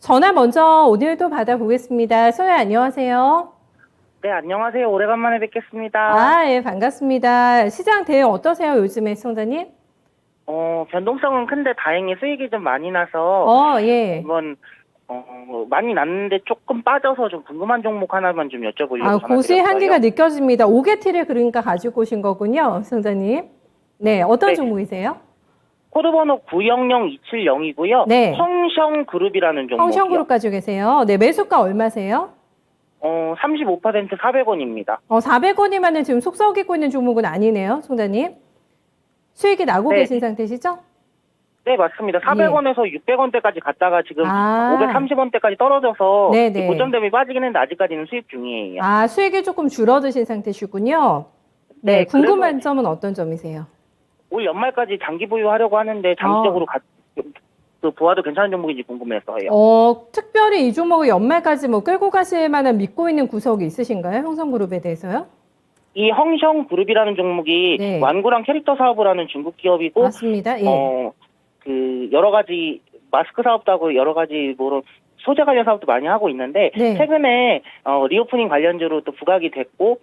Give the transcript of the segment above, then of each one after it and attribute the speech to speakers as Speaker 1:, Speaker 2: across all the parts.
Speaker 1: 전화 먼저 오늘도 받아보겠습니다. 소혜 안녕하세요.
Speaker 2: 네, 안녕하세요. 오래간만에 뵙겠습니다.
Speaker 1: 아, 예, 반갑습니다. 시장 대응 어떠세요, 요즘에 시청자님?
Speaker 2: 변동성은 큰데 다행히 수익이 좀 많이 나서
Speaker 1: 예.
Speaker 2: 한번 많이 났는데 조금 빠져서 좀 궁금한 종목 하나만 좀 여쭤보려고 전화드렸어요.
Speaker 1: 고수의 한계가 느껴집니다. 5개티를 그러니까 가지고 오신 거군요, 시청자님. 네, 어떤
Speaker 2: 네.
Speaker 1: 종목이세요?
Speaker 2: 코드번호 900270이고요.
Speaker 1: 네.
Speaker 2: 헝성그룹이라는 종목이요.
Speaker 1: 헝션그룹 가지고 계세요. 네, 매수가 얼마세요?
Speaker 2: 35% 400원입니다.
Speaker 1: 400원이면은 지금 속썩이고 있는 종목은 아니네요, 시청자님. 수익이 나고
Speaker 2: 네.
Speaker 1: 계신 상태시죠?
Speaker 2: 네, 맞습니다. 400원에서 600원대까지 갔다가 지금 530원대까지 떨어져서
Speaker 1: 네네.
Speaker 2: 고점 대비 빠지긴 했는데 아직까지는 수익 중이에요.
Speaker 1: 수익이 조금 줄어드신 상태시군요. 네,
Speaker 2: 네,
Speaker 1: 궁금한 점은 어떤 점이세요?
Speaker 2: 올 연말까지 장기 보유하려고 하는데 장기적으로 그 보아도 괜찮은 종목인지 궁금해서요.
Speaker 1: 특별히 이 종목을 연말까지 뭐 끌고 가실 만한 믿고 있는 구석이 있으신가요? 형성그룹에 대해서요?
Speaker 2: 이 헝성그룹이라는 종목이
Speaker 1: 네.
Speaker 2: 완구랑 캐릭터 사업을 하는 중국 기업이고,
Speaker 1: 맞습니다. 예.
Speaker 2: 그 여러 가지 마스크 사업도 하고 여러 가지 뭐 소재 관련 사업도 많이 하고 있는데
Speaker 1: 네.
Speaker 2: 최근에 리오프닝 관련주로 또 부각이 됐고,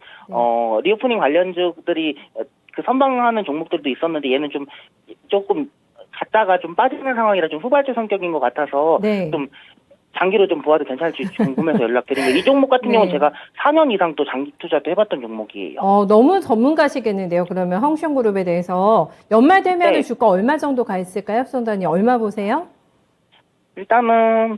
Speaker 2: 리오프닝 관련주들이 그 선방하는 종목들도 있었는데 얘는 좀 조금 갔다가 좀 빠지는 상황이라 좀 후발주 성격인 것 같아서
Speaker 1: 네.
Speaker 2: 좀 장기로 좀 보아도 괜찮을지 궁금해서 연락드립니다. 이 종목 같은 경우는 제가 4년 이상 또 장기 투자도 해봤던 종목이에요.
Speaker 1: 너무 전문가시겠는데요. 그러면 헝션그룹에 대해서 연말 되면
Speaker 2: 네.
Speaker 1: 주가 얼마 정도 가 있을까요? 선단이 얼마 보세요?
Speaker 2: 일단은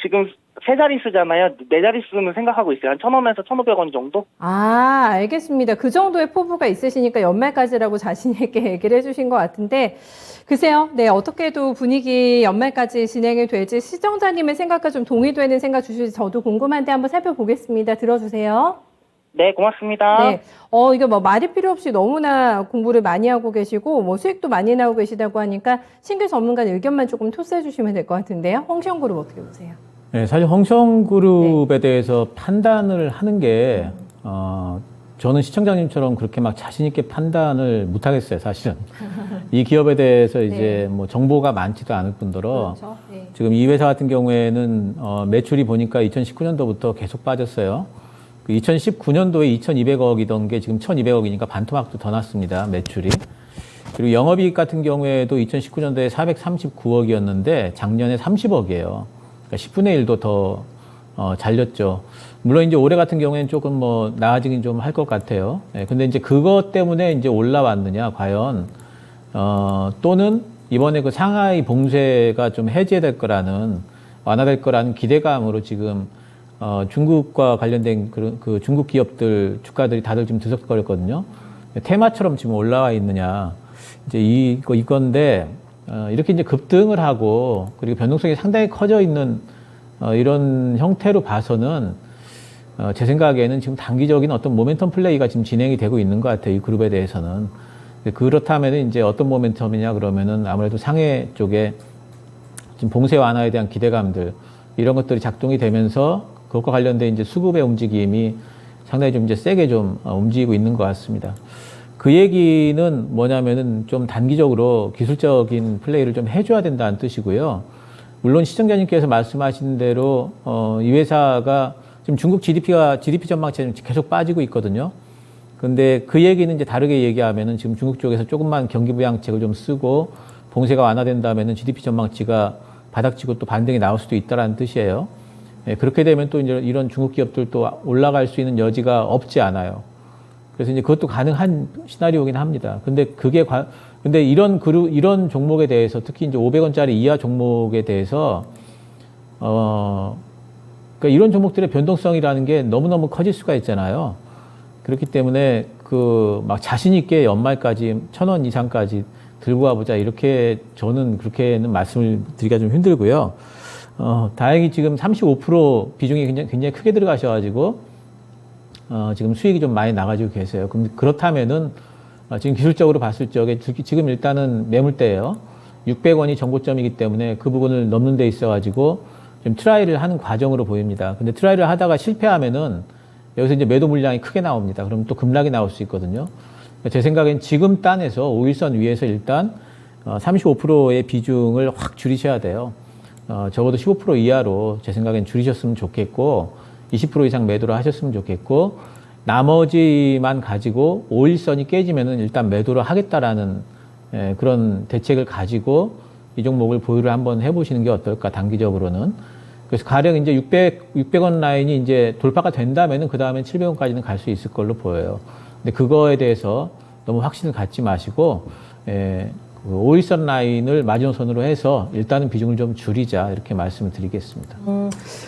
Speaker 2: 지금 세 자릿수잖아요. 네 자릿수는 생각하고 있어요. 한 1,000원에서 1,500원 정도?
Speaker 1: 알겠습니다. 그 정도의 포부가 있으시니까 연말까지라고 자신 있게 얘기를 해주신 것 같은데, 글쎄요. 네, 어떻게도 분위기 연말까지 진행이 될지 시청자님의 생각과 좀 동의되는 생각 주실지 저도 궁금한데 한번 살펴보겠습니다. 들어주세요.
Speaker 2: 네, 고맙습니다.
Speaker 1: 네. 이거 뭐 말이 필요 없이 너무나 공부를 많이 하고 계시고, 뭐 수익도 많이 나오고 계시다고 하니까 신규 전문가 의견만 조금 토스해 주시면 될 것 같은데요. 헝션그룹 어떻게 보세요?
Speaker 3: 네, 사실 헝성그룹에 대해서 판단을 하는 게, 저는 시청자님처럼 그렇게 막 자신있게 판단을 못 하겠어요, 사실은. 이 기업에 대해서 이제 뭐 정보가 많지도 않을 뿐더러,
Speaker 1: 그렇죠. 네.
Speaker 3: 지금 이 회사 같은 경우에는, 매출이 보니까 2019년도부터 계속 빠졌어요. 2019년도에 2,200억이던 게 지금 1,200억이니까 반토막도 더 났습니다, 매출이. 그리고 영업이익 같은 경우에도 2019년도에 439억이었는데 작년에 30억이에요. 그러니까 10분의 1도 더 잘렸죠. 물론 이제 올해 같은 경우에는 조금 뭐 나아지긴 좀 할 것 같아요. 네, 근데 이제 그것 때문에 이제 올라왔느냐, 과연, 또는 이번에 그 상하이 봉쇄가 좀 해제될 거라는, 완화될 거라는 기대감으로 지금, 중국과 관련된 그 중국 기업들 주가들이 다들 지금 들썩거렸거든요. 테마처럼 지금 올라와 있느냐. 이제 이건데, 이렇게 이제 급등을 하고, 그리고 변동성이 상당히 커져 있는, 이런 형태로 봐서는, 제 생각에는 지금 단기적인 어떤 모멘텀 플레이가 지금 진행이 되고 있는 것 같아요. 이 그룹에 대해서는. 그렇다면 이제 어떤 모멘텀이냐 그러면은 아무래도 상해 쪽에 지금 봉쇄 완화에 대한 기대감들, 이런 것들이 작동이 되면서 그것과 관련된 이제 수급의 움직임이 상당히 좀 이제 세게 좀 움직이고 있는 것 같습니다. 그 얘기는 뭐냐면은 좀 단기적으로 기술적인 플레이를 좀 해줘야 된다는 뜻이고요. 물론 시청자님께서 말씀하신 대로, 이 회사가 지금 중국 GDP 전망치는 계속 빠지고 있거든요. 근데 그 얘기는 이제 다르게 얘기하면은 지금 중국 쪽에서 조금만 경기부양책을 좀 쓰고 봉쇄가 완화된다면은 GDP 전망치가 바닥치고 또 반등이 나올 수도 있다라는 뜻이에요. 네, 그렇게 되면 또 이제 이런 중국 기업들도 올라갈 수 있는 여지가 없지 않아요. 그래서 이제 그것도 가능한 시나리오긴 합니다. 근데 근데 이런 종목에 대해서 특히 이제 500원짜리 이하 종목에 대해서, 그러니까 이런 종목들의 변동성이라는 게 너무너무 커질 수가 있잖아요. 그렇기 때문에 막 자신있게 연말까지 1,000원 이상까지 들고 와보자. 이렇게 저는 그렇게는 말씀을 드리기가 좀 힘들고요. 다행히 지금 35% 비중이 굉장히 크게 들어가셔가지고, 지금 수익이 좀 많이 나가지고 계세요. 그렇다면은, 지금 기술적으로 봤을 적에 지금 일단은 매물대예요. 600원이 정고점이기 때문에 그 부분을 넘는 데 있어가지고 좀 트라이를 하는 과정으로 보입니다. 근데 트라이를 하다가 실패하면은 여기서 이제 매도 물량이 크게 나옵니다. 그럼 또 급락이 나올 수 있거든요. 제 생각엔 지금 단에서 5일선 위에서 일단 35%의 비중을 확 줄이셔야 돼요. 적어도 15% 이하로 제 생각엔 줄이셨으면 좋겠고 20% 이상 매도를 하셨으면 좋겠고 나머지만 가지고 5일선이 깨지면은 일단 매도를 하겠다라는 그런 대책을 가지고 이 종목을 보유를 한번 해보시는 게 어떨까 단기적으로는. 그래서 가령 이제 600원 라인이 이제 돌파가 된다면은 그 다음엔 700원까지는 갈 수 있을 걸로 보여요. 근데 그거에 대해서 너무 확신을 갖지 마시고, 그 5일선 라인을 마지노선으로 해서 일단은 비중을 좀 줄이자 이렇게 말씀을 드리겠습니다.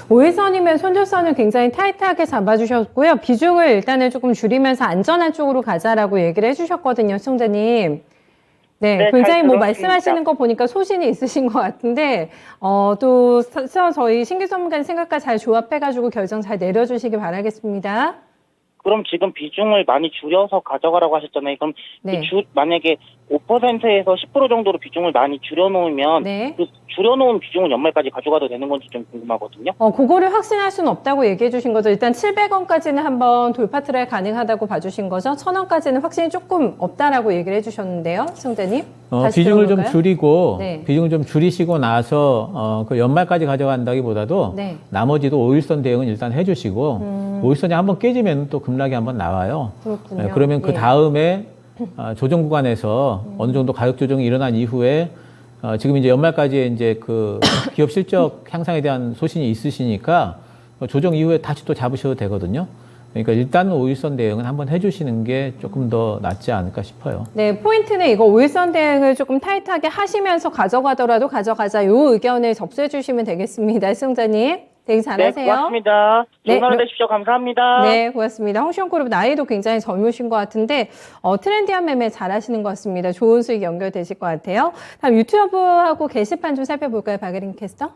Speaker 1: 5일선이면 손절선을 굉장히 타이트하게 잡아주셨고요. 비중을 일단은 조금 줄이면서 안전한 쪽으로 가자라고 얘기를 해주셨거든요, 시청자님. 네, 굉장히 뭐 말씀하시는 거 보니까 소신이 있으신 것 같은데, 또 저희 신규 전문가님 생각과 잘 조합해가지고 결정 잘 내려주시기 바라겠습니다.
Speaker 2: 그럼 지금 비중을 많이 줄여서 가져가라고 하셨잖아요. 그럼
Speaker 1: 네.
Speaker 2: 만약에 5%에서 10% 정도로 비중을 많이 줄여놓으면
Speaker 1: 네.
Speaker 2: 그 줄여놓은 비중은 연말까지 가져가도 되는 건지 좀 궁금하거든요.
Speaker 1: 그거를 확신할 수는 없다고 얘기해 주신 거죠. 일단 700원까지는 한번 돌파 트라이 가능하다고 봐주신 거죠. 1000원까지는 확신이 조금 없다라고 얘기를 해주셨는데요, 시청자님. 다시
Speaker 3: 비중을 좀
Speaker 1: 들어볼까요?
Speaker 3: 줄이고,
Speaker 1: 네.
Speaker 3: 비중을 좀 줄이시고 나서, 그 연말까지 가져간다기보다도,
Speaker 1: 네.
Speaker 3: 나머지도 5일선 대응은 일단 해주시고, 5일선이 한번 깨지면 또 급락이 한번 나와요.
Speaker 1: 그렇군요.
Speaker 3: 그러면 그
Speaker 1: 예.
Speaker 3: 다음에, 조정 구간에서 어느 정도 가격 조정이 일어난 이후에, 지금 이제 연말까지 이제 그 기업 실적 향상에 대한 소신이 있으시니까, 조정 이후에 다시 또 잡으셔도 되거든요. 그러니까 일단은 5일선 대응은 한번 해주시는 게 조금 더 낫지 않을까 싶어요.
Speaker 1: 네, 포인트는 이거 5일선 대응을 조금 타이트하게 하시면서 가져가더라도 가져가자. 요 의견을 접수해 주시면 되겠습니다. 시청자님. 대응 잘하세요.
Speaker 2: 네, 고맙습니다.
Speaker 1: 네,
Speaker 2: 좋은 하루 되십시오. 감사합니다.
Speaker 1: 네, 고맙습니다. 홍시영그룹 나이도 굉장히 젊으신 것 같은데 트렌디한 매매 잘하시는 것 같습니다. 좋은 수익 연결되실 것 같아요. 다음 유튜브하고 게시판 좀 살펴볼까요, 박예린 캐스터?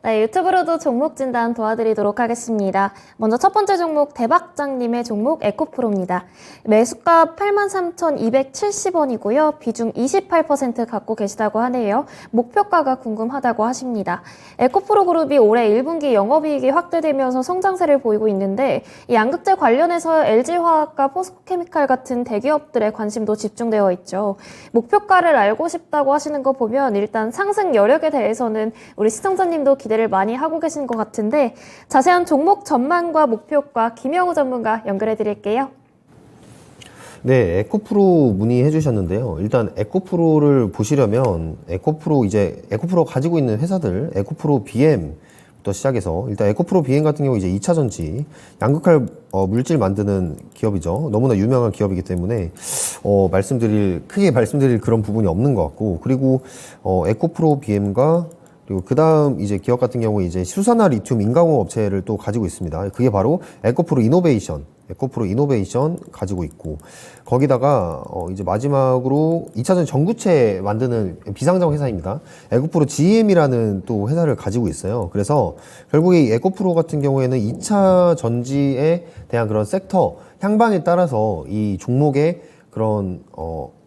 Speaker 4: 네, 유튜브로도 종목 진단 도와드리도록 하겠습니다. 먼저 첫 번째 종목 대박장님의 종목 에코프로입니다. 매수가 83,270원이고요. 비중 28% 갖고 계시다고 하네요. 목표가가 궁금하다고 하십니다. 에코프로 그룹이 올해 1분기 영업이익이 확대되면서 성장세를 보이고 있는데 이 양극재 관련해서 LG화학과 포스코케미칼 같은 대기업들의 관심도 집중되어 있죠. 목표가를 알고 싶다고 하시는 거 보면 일단 상승 여력에 대해서는 우리 시청자님도 기대를 많이 하고 계신 것 같은데 자세한 종목 전망과 목표가 김영우 전문가 연결해 드릴게요.
Speaker 5: 네, 에코프로 문의해 주셨는데요. 일단 에코프로를 보시려면 에코프로 가지고 있는 회사들 에코프로 BM부터 시작해서 일단 에코프로 BM 같은 경우 이제 2차 전지 양극할 물질 만드는 기업이죠. 너무나 유명한 기업이기 때문에 크게 말씀드릴 그런 부분이 없는 것 같고, 그리고 에코프로 BM과 그리고 그 다음 이제 기업 같은 경우에 이제 수산화 리튬 인강호 업체를 또 가지고 있습니다. 그게 바로 에코프로 이노베이션 가지고 있고, 거기다가 이제 마지막으로 2차전 전구체 만드는 비상장 회사입니다. 에코프로 GM이라는 또 회사를 가지고 있어요. 그래서 결국에 이 에코프로 같은 경우에는 2차 전지에 대한 그런 섹터 향방에 따라서 이 종목의 그런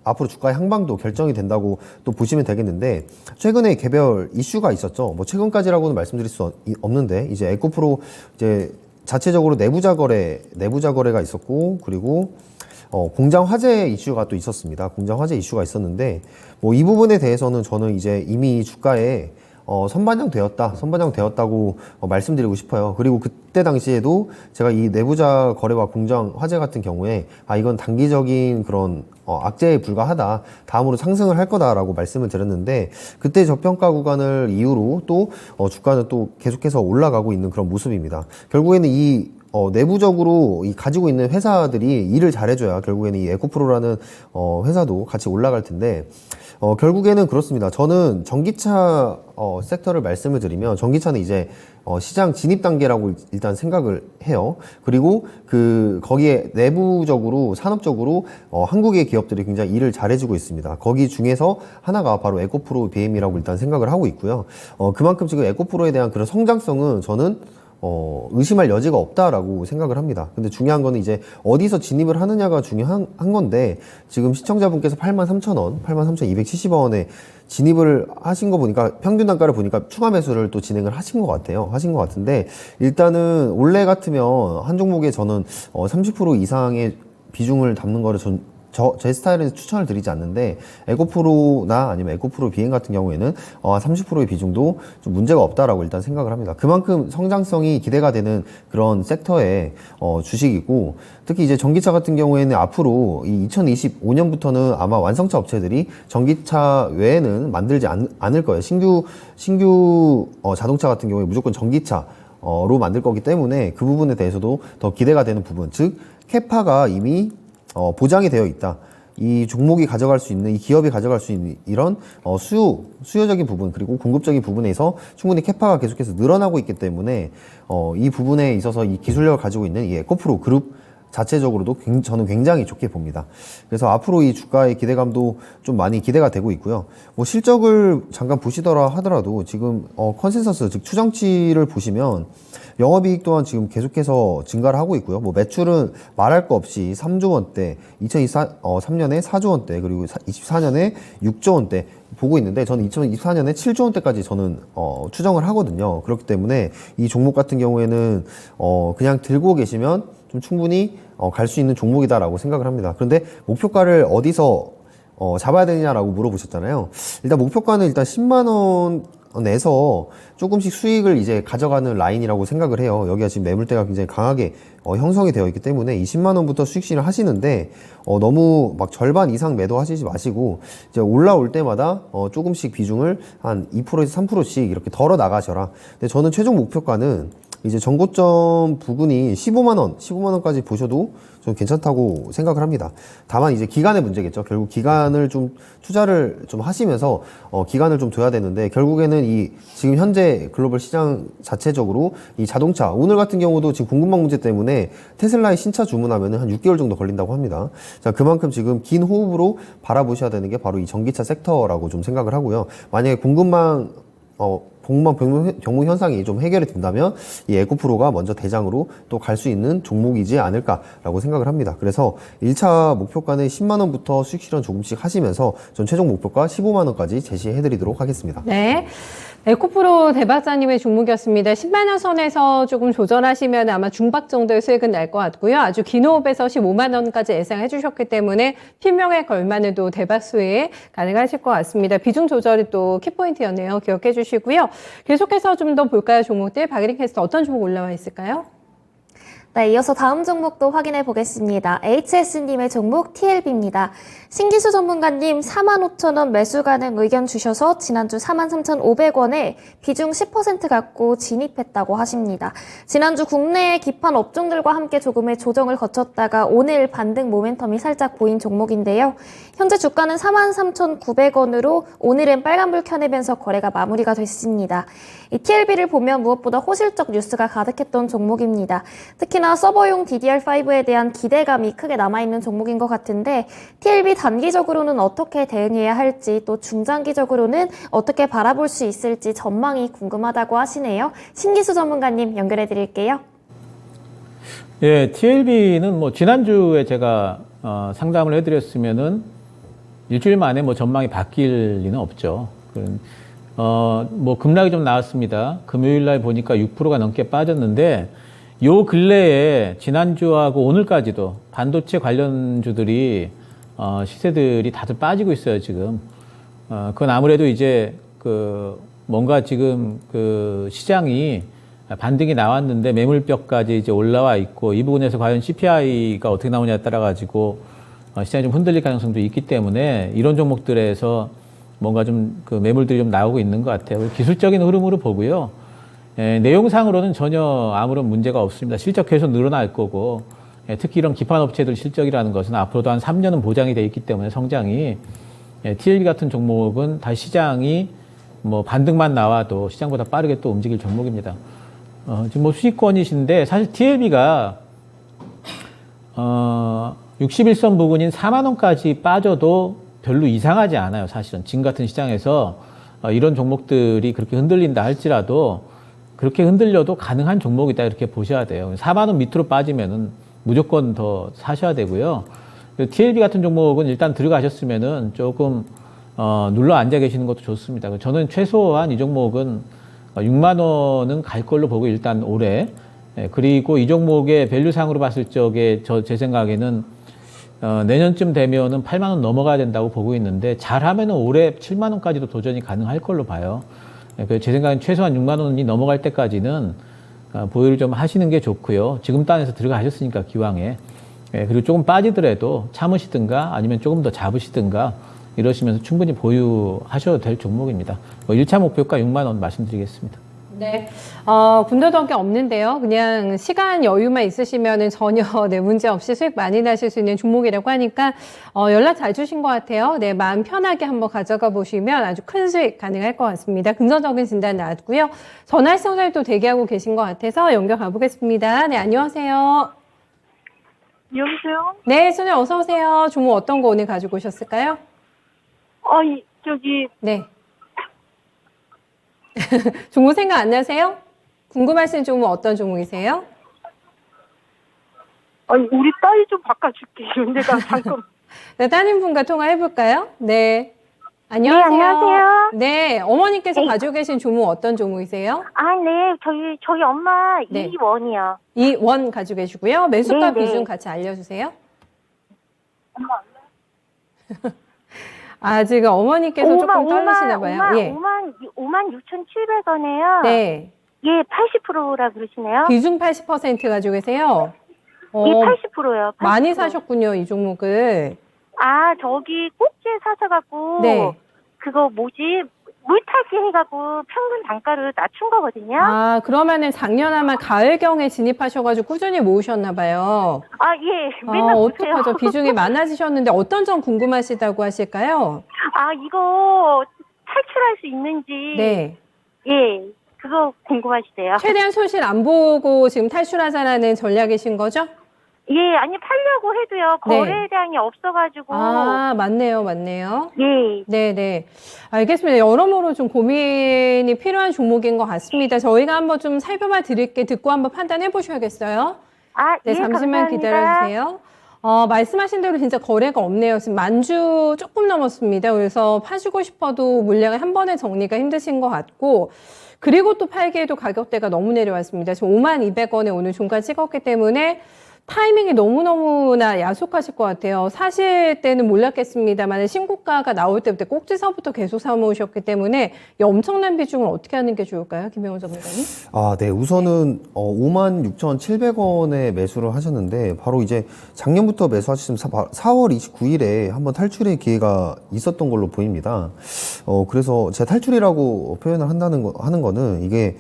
Speaker 5: 앞으로 주가의 향방도 결정이 된다고 또 보시면 되겠는데, 최근에 개별 이슈가 있었죠. 뭐 최근까지라고는 말씀드릴 수 없는데, 이제 에코프로 이제 자체적으로 내부자 거래가 있었고, 그리고 공장 화재 이슈가 또 있었습니다. 공장 화재 이슈가 있었는데, 뭐 이 부분에 대해서는 저는 이제 이미 주가에 선반영되었다고 말씀드리고 싶어요. 그리고 그때 당시에도 제가 이 내부자 거래와 공장 화재 같은 경우에 이건 단기적인 그런 악재에 불과하다, 다음으로 상승을 할 거다라고 말씀을 드렸는데, 그때 저평가 구간을 이유로 또 주가는 또 계속해서 올라가고 있는 그런 모습입니다. 결국에는 이 내부적으로 이 가지고 있는 회사들이 일을 잘해줘야 결국에는 이 에코프로라는 회사도 같이 올라갈 텐데, 결국에는 그렇습니다. 저는 전기차 섹터를 말씀을 드리면, 전기차는 이제 시장 진입 단계라고 일단 생각을 해요. 그리고 거기에 내부적으로 산업적으로 한국의 기업들이 굉장히 일을 잘해주고 있습니다. 거기 중에서 하나가 바로 에코프로 BM이라고 일단 생각을 하고 있고요. 그만큼 지금 에코프로에 대한 그런 성장성은 저는 의심할 여지가 없다라고 생각을 합니다. 근데 중요한 거는 이제 어디서 진입을 하느냐가 중요한 건데, 지금 시청자분께서 83,270원에 진입을 하신 거 보니까, 평균 단가를 보니까 추가 매수를 또 진행을 하신 것 같은데, 일단은 원래 같으면 한 종목에 저는 30% 이상의 비중을 담는 거를 전 제 스타일은 추천을 드리지 않는데 에코프로나 아니면 에코프로 비행 같은 경우에는 30%의 비중도 좀 문제가 없다라고 일단 생각을 합니다. 그만큼 성장성이 기대가 되는 그런 섹터의 주식이고, 특히 이제 전기차 같은 경우에는 앞으로 이 2025년부터는 아마 완성차 업체들이 전기차 외에는 만들지 않을 거예요. 신규 자동차 같은 경우에 무조건 전기차로 만들 거기 때문에 그 부분에 대해서도 더 기대가 되는 부분, 즉 캐파가 이미 보장이 되어 있다. 이 종목이 가져갈 수 있는, 이 기업이 가져갈 수 있는 이런 수요적인 부분, 그리고 공급적인 부분에서 충분히 캐파가 계속해서 늘어나고 있기 때문에 이 부분에 있어서 이 기술력을 가지고 있는 이 에코프로 그룹 자체적으로도 저는 굉장히 좋게 봅니다. 그래서 앞으로 이 주가의 기대감도 좀 많이 기대가 되고 있고요. 뭐 실적을 잠깐 보시더라 하더라도 지금 컨센서스, 즉 추정치를 보시면 영업이익 또한 지금 계속해서 증가를 하고 있고요. 뭐 매출은 말할 거 없이 3조 원대, 2023년에 4조 원대, 그리고 24년에 6조 원대 보고 있는데, 저는 2024년에 7조 원대까지 저는 추정을 하거든요. 그렇기 때문에 이 종목 같은 경우에는 그냥 들고 계시면 좀 충분히 갈 수 있는 종목이다라고 생각을 합니다. 그런데 목표가를 어디서 잡아야 되냐라고 물어보셨잖아요. 일단 목표가는 일단 10만 원에서 조금씩 수익을 이제 가져가는 라인이라고 생각을 해요. 여기가 지금 매물대가 굉장히 강하게 형성이 되어 있기 때문에 20만 원부터 수익 실현을 하시는데 너무 막 절반 이상 매도하시지 마시고 이제 올라올 때마다 조금씩 비중을 한 2%에서 3%씩 이렇게 덜어 나가셔라. 근데 저는 최종 목표가는 이제 전고점 부근이 15만 원까지 보셔도 좀 괜찮다고 생각을 합니다. 다만 이제 기간의 문제겠죠. 결국 기간을 좀 투자를 좀 하시면서 기간을 좀 둬야 되는데, 결국에는 이 지금 현재 글로벌 시장 자체적으로 이 자동차, 오늘 같은 경우도 지금 공급망 문제 때문에 테슬라의 신차 주문하면은 한 6개월 정도 걸린다고 합니다. 자, 그만큼 지금 긴 호흡으로 바라보셔야 되는 게 바로 이 전기차 섹터라고 좀 생각을 하고요. 만약에 공급망 병목 현상이 좀 해결이 된다면 이 에코프로가 먼저 대장으로 또 갈 수 있는 종목이지 않을까라고 생각을 합니다. 그래서 1차 목표가는 10만 원부터 수익 실현 조금씩 하시면서 전 최종 목표가 15만 원까지 제시해 드리도록 하겠습니다.
Speaker 1: 네. 에코프로 대박사님의 종목이었습니다. 10만 원 선에서 조금 조절하시면 아마 중박 정도의 수익은 날 것 같고요. 아주 긴 호흡에서 15만 원까지 예상해 주셨기 때문에 필명에 걸맞는 또 대박 수익 가능하실 것 같습니다. 비중 조절이 또 키포인트였네요. 기억해 주시고요. 계속해서 좀 더 볼까요, 종목들? 박예린 캐스터 어떤 종목 올라와 있을까요?
Speaker 4: 네, 이어서 다음 종목도 확인해 보겠습니다. HS님의 종목 TLB입니다. 신기수 전문가님 45,000원 매수 가능 의견 주셔서 지난주 43,500원에 비중 10% 갖고 진입했다고 하십니다. 지난주 국내의 기판 업종들과 함께 조금의 조정을 거쳤다가 오늘 반등 모멘텀이 살짝 보인 종목인데요. 현재 주가는 43,900원으로 오늘은 빨간불 켜내면서 거래가 마무리가 됐습니다. 이 TLB를 보면 무엇보다 호실적 뉴스가 가득했던 종목입니다. 특히나 서버용 DDR5에 대한 기대감이 크게 남아있는 종목인 것 같은데, TLB 단기적으로는 어떻게 대응해야 할지, 또 중장기적으로는 어떻게 바라볼 수 있을지 전망이 궁금하다고 하시네요. 신기수 전문가님 연결해 드릴게요.
Speaker 3: 예, TLB는 뭐 지난주에 제가 상담을 해드렸으면은 일주일 만에 뭐 전망이 바뀔 리는 없죠. 뭐 급락이 좀 나왔습니다. 금요일 날 보니까 6%가 넘게 빠졌는데, 요 근래에 지난주하고 오늘까지도 반도체 관련주들이 시세들이 다들 빠지고 있어요, 지금. 그건 아무래도 이제 뭔가 지금 시장이 반등이 나왔는데 매물벽까지 이제 올라와 있고, 이 부분에서 과연 CPI가 어떻게 나오냐에 따라 가지고 시장이 좀 흔들릴 가능성도 있기 때문에 이런 종목들에서 뭔가 좀 매물들이 좀 나오고 있는 것 같아요. 기술적인 흐름으로 보고요. 내용상으로는 전혀 아무런 문제가 없습니다. 실적 계속 늘어날 거고, 특히 이런 기판 업체들 실적이라는 것은 앞으로도 한 3년은 보장이 돼 있기 때문에 성장이, TLB 같은 종목은 다시 시장이 뭐 반등만 나와도 시장보다 빠르게 또 움직일 종목입니다. 지금 뭐 수익권이신데, 사실 TLB가 61선 부근인 4만 원까지 빠져도 별로 이상하지 않아요. 사실은 지금 같은 시장에서 이런 종목들이 그렇게 흔들린다 할지라도 그렇게 흔들려도 가능한 종목이다, 이렇게 보셔야 돼요. 4만 원 밑으로 빠지면은 무조건 더 사셔야 되고요. TLB 같은 종목은 일단 들어가셨으면은 조금 눌러 앉아 계시는 것도 좋습니다. 저는 최소한 이 종목은 6만 원은 갈 걸로 보고, 일단 올해. 그리고 이 종목의 밸류상으로 봤을 적에 제 생각에는 내년쯤 되면은 8만 원 넘어가야 된다고 보고 있는데 잘하면은 올해 7만 원까지도 도전이 가능할 걸로 봐요. 그래서 제 생각엔 최소한 6만 원이 넘어갈 때까지는 보유를 좀 하시는 게 좋고요. 지금 단에서 들어가셨으니까 기왕에. 그리고 조금 빠지더라도 참으시든가 아니면 조금 더 잡으시든가 이러시면서 충분히 보유하셔도 될 종목입니다. 1차 목표가 6만 원 말씀드리겠습니다.
Speaker 1: 네, 군더더울 게 없는데요. 그냥 시간 여유만 있으시면은 전혀 네, 문제 없이 수익 많이 나실 수 있는 종목이라고 하니까 연락 잘 주신 것 같아요. 네, 마음 편하게 한번 가져가 보시면 아주 큰 수익 가능할 것 같습니다. 긍정적인 진단 나왔고요. 전화 시청자들도 대기하고 계신 것 같아서 연결 가보겠습니다. 네, 안녕하세요.
Speaker 6: 여보세요?
Speaker 1: 네, 소녀 어서 오세요. 종목 어떤 거 오늘 가지고 오셨을까요?
Speaker 6: 저기,
Speaker 1: 네. 종목 생각 안 나세요? 궁금하신 종목 어떤 종목이세요?
Speaker 6: 우리 딸이 좀 바꿔줄게요. 내가 잠깐.
Speaker 1: 네, 따님분과 통화해볼까요? 네. 안녕하세요.
Speaker 7: 네, 안녕하세요.
Speaker 1: 네, 어머니께서 가지고 계신 종목 어떤 종목이세요?
Speaker 7: 네. 저희 엄마
Speaker 1: 네.
Speaker 7: 이원이요.
Speaker 1: 이 원 가지고 계시고요. 매수가
Speaker 7: 네, 네.
Speaker 1: 비중 같이 알려주세요. 지금 어머니께서 조금 떨리시나 봐요. 예.
Speaker 7: 56,700원에요.
Speaker 1: 네.
Speaker 7: 예, 80%라 그러시네요.
Speaker 1: 비중 80% 가지고 계세요.
Speaker 7: 예, 80%요. 80%.
Speaker 1: 많이 사셨군요, 이 종목을.
Speaker 7: 저기 꼭지에 사셔갖고.
Speaker 1: 네.
Speaker 7: 그거 물타기 해갖고 평균 단가를 낮춘 거거든요.
Speaker 1: 그러면은 작년 아마 가을경에 진입하셔가지고 꾸준히 모으셨나 봐요.
Speaker 7: 예. 맨날 보세요.
Speaker 1: 어떡하죠? 비중이 많아지셨는데 어떤 점 궁금하시다고 하실까요?
Speaker 7: 이거 탈출할 수 있는지.
Speaker 1: 네.
Speaker 7: 예. 그거 궁금하시대요.
Speaker 1: 최대한 손실 안 보고 지금 탈출하자라는 전략이신 거죠?
Speaker 7: 예, 아니 팔려고 해도요.
Speaker 1: 네.
Speaker 7: 거래량이 없어가지고.
Speaker 1: 맞네요.
Speaker 7: 예.
Speaker 1: 네네. 알겠습니다. 여러모로 좀 고민이 필요한 종목인 것 같습니다. 저희가 한번 좀 살펴봐 드릴게 듣고 한번 판단해 보셔야겠어요. 네,
Speaker 7: 예,
Speaker 1: 잠시만
Speaker 7: 감사합니다.
Speaker 1: 기다려주세요. 말씀하신 대로 진짜 거래가 없네요. 지금 만주 조금 넘었습니다. 그래서 파시고 싶어도 물량이 한 번에 정리가 힘드신 것 같고, 그리고 또 팔기에도 가격대가 너무 내려왔습니다. 지금 52,200원에 오늘 종가 찍었기 때문에 타이밍이 너무너무나 야속하실 것 같아요. 사실 때는 몰랐겠습니다만 신고가가 나올 때부터 꼭지서부터 계속 사모으셨기 때문에 이 엄청난 비중을 어떻게 하는 게 좋을까요? 김영훈 전문가님?
Speaker 5: 네. 우선은 56,700원에 매수를 하셨는데 바로 이제 작년부터 매수하시면 4월 29일에 한번 탈출의 기회가 있었던 걸로 보입니다. 그래서 제가 탈출이라고 표현을 하는 거는 이게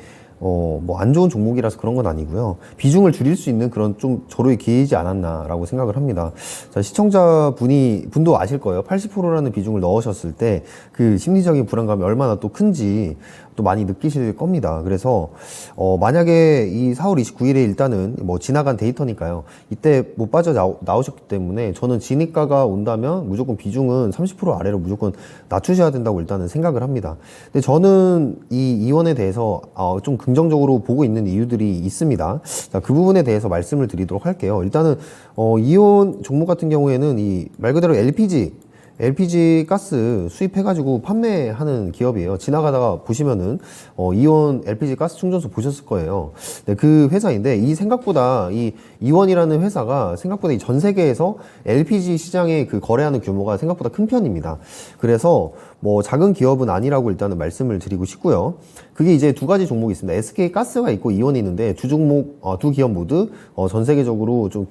Speaker 5: 안 좋은 종목이라서 그런 건 아니고요. 비중을 줄일 수 있는 그런 좀 조로의 기회이지 않았나라고 생각을 합니다. 자, 분도 아실 거예요. 80%라는 비중을 넣으셨을 때 그 심리적인 불안감이 얼마나 또 큰지 또 많이 느끼실 겁니다. 그래서 만약에 이 4월 29일에 일단은 지나간 데이터니까요. 이때 못 빠져 나오셨기 때문에 저는 진입가가 온다면 무조건 비중은 30% 아래로 무조건 낮추셔야 된다고 일단은 생각을 합니다. 근데 저는 이 이원에 대해서 좀 긍정적으로 보고 있는 이유들이 있습니다. 자, 그 부분에 대해서 말씀을 드리도록 할게요. 일단은 이온 종목 같은 경우에는 말 그대로 LPG 가스 수입해가지고 판매하는 기업이에요. 지나가다가 보시면은, 이온 LPG 가스 충전소 보셨을 거예요. 네, 그 회사인데, 생각보다 이원이라는 회사가 생각보다 전 세계에서 LPG 시장에 거래하는 규모가 생각보다 큰 편입니다. 그래서 작은 기업은 아니라고 일단은 말씀을 드리고 싶고요. 그게 이제 두 가지 종목이 있습니다. SK 가스가 있고 이원이 있는데, 두 기업 모두, 전 세계적으로 좀